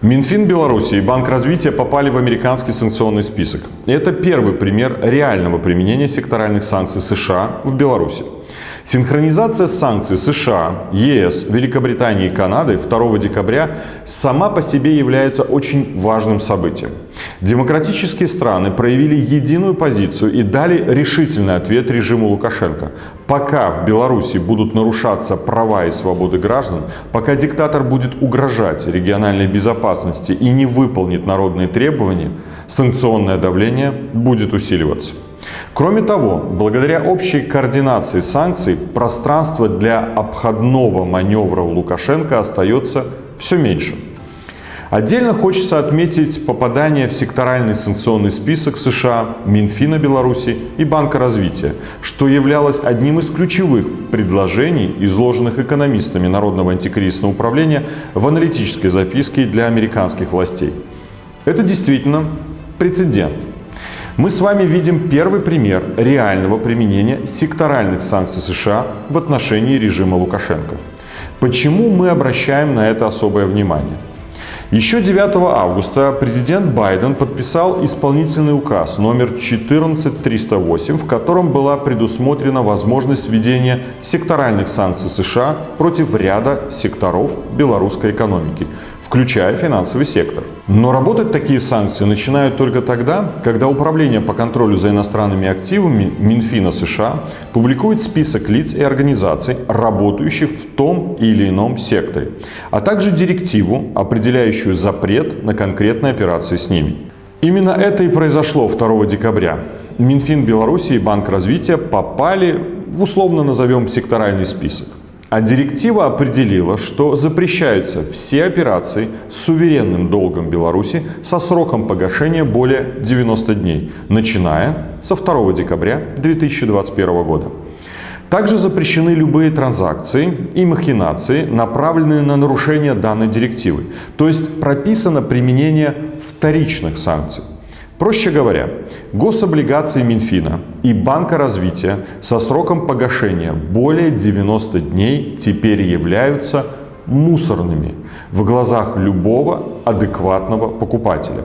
Минфин Беларуси и Банк развития попали в американский санкционный список. И это первый пример реального применения секторальных санкций США в Беларуси. Синхронизация санкций США, ЕС, Великобритании и Канады 2 декабря сама по себе является очень важным событием. Демократические страны проявили единую позицию и дали решительный ответ режиму Лукашенко. Пока в Беларуси будут нарушаться права и свободы граждан, пока диктатор будет угрожать региональной безопасности и не выполнит народные требования, санкционное давление будет усиливаться. Кроме того, благодаря общей координации санкций, пространство для обходного маневра у Лукашенко остается все меньше. Отдельно хочется отметить попадание в секторальный санкционный список США, Минфина Беларуси и Банка развития, что являлось одним из ключевых предложений, изложенных экономистами Народного антикризисного управления в аналитической записке для американских властей. Это действительно прецедент. Мы с вами видим первый пример реального применения секторальных санкций США в отношении режима Лукашенко. Почему мы обращаем на это особое внимание? Еще 9 августа президент Байден подписал исполнительный указ номер 14308, в котором была предусмотрена возможность введения секторальных санкций США против ряда секторов белорусской экономики, включая финансовый сектор. Но работать такие санкции начинают только тогда, когда Управление по контролю за иностранными активами Минфина США публикует список лиц и организаций, работающих в том или ином секторе, а также директиву, определяющую запрет на конкретные операции с ними. Именно это и произошло 2 декабря. Минфин Беларуси и Банк развития попали в условно назовем секторальный список. А директива определила, что запрещаются все операции с суверенным долгом Беларуси со сроком погашения более 90 дней, начиная со 2 декабря 2021 года. Также запрещены любые транзакции и махинации, направленные на нарушение данной директивы. То есть прописано применение вторичных санкций. Проще говоря, гособлигации Минфина и Банка развития со сроком погашения более 90 дней теперь являются мусорными в глазах любого адекватного покупателя.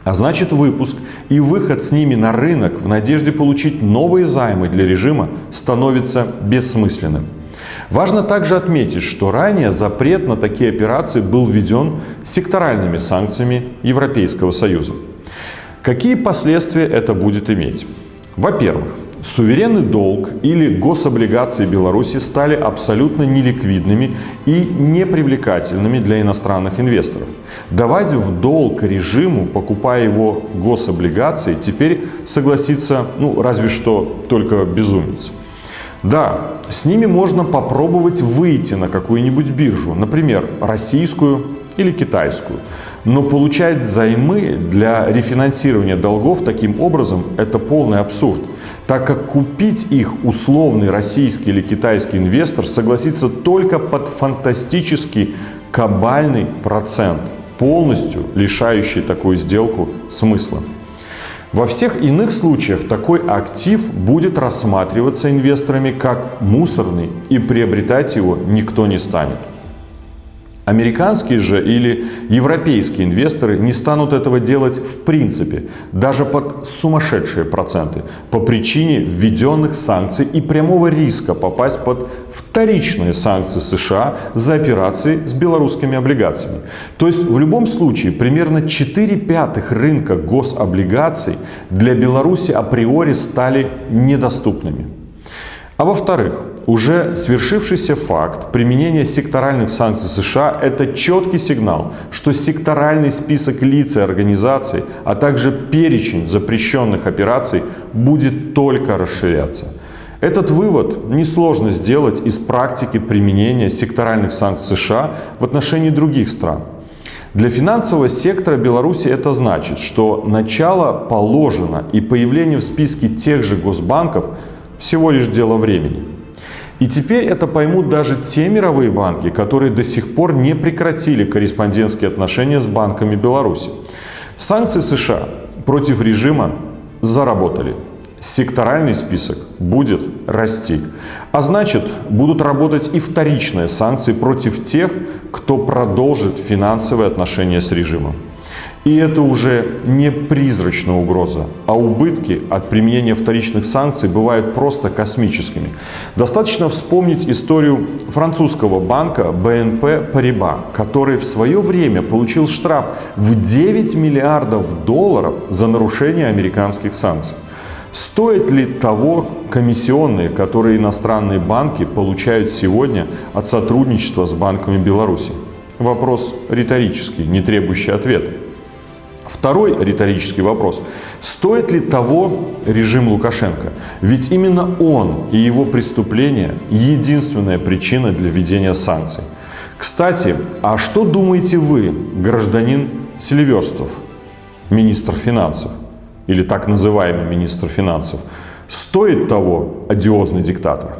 А значит, выпуск и выход с ними на рынок в надежде получить новые займы для режима становится бессмысленным. Важно также отметить, что ранее запрет на такие операции был введен секторальными санкциями Европейского Союза. Какие последствия это будет иметь? Во-первых, суверенный долг или гособлигации Беларуси стали абсолютно неликвидными и непривлекательными для иностранных инвесторов. Давать в долг режиму, покупая его гособлигации, теперь согласится, разве что только безумец. Да, с ними можно попробовать выйти на какую-нибудь биржу, например, российскую или китайскую. Но получать займы для рефинансирования долгов таким образом – это полный абсурд, так как купить их условный российский или китайский инвестор согласится только под фантастический кабальный процент, полностью лишающий такую сделку смысла. Во всех иных случаях такой актив будет рассматриваться инвесторами как мусорный, и приобретать его никто не станет. Американские же или европейские инвесторы не станут этого делать в принципе, даже под сумасшедшие проценты, по причине введенных санкций и прямого риска попасть под вторичные санкции США за операции с белорусскими облигациями. То есть в любом случае примерно 4/5 рынка гособлигаций для Беларуси априори стали недоступными. А во-вторых, уже свершившийся факт применения секторальных санкций США – это четкий сигнал, что секторальный список лиц и организаций, а также перечень запрещенных операций будет только расширяться. Этот вывод несложно сделать из практики применения секторальных санкций США в отношении других стран. Для финансового сектора Беларуси это значит, что начало положено и появление в списке тех же госбанков всего лишь дело времени. И теперь это поймут даже те мировые банки, которые до сих пор не прекратили корреспондентские отношения с банками Беларуси. Санкции США против режима заработали. секторальный список будет расти. А значит, будут работать и вторичные санкции против тех, кто продолжит финансовые отношения с режимом. И это уже не призрачная угроза, а убытки от применения вторичных санкций бывают просто космическими. Достаточно вспомнить историю французского банка BNP Paribas, который в свое время получил штраф в 9 миллиардов долларов за нарушение американских санкций. Стоит ли того комиссионные, которые иностранные банки получают сегодня от сотрудничества с банками Беларуси? Вопрос риторический, не требующий ответа. Второй риторический вопрос. Стоит ли того режим Лукашенко? Ведь именно он и его преступления – единственная причина для введения санкций. Кстати, а что думаете вы, гражданин Селиверстов, министр финансов, или так называемый министр финансов? Стоит того одиозный диктатор?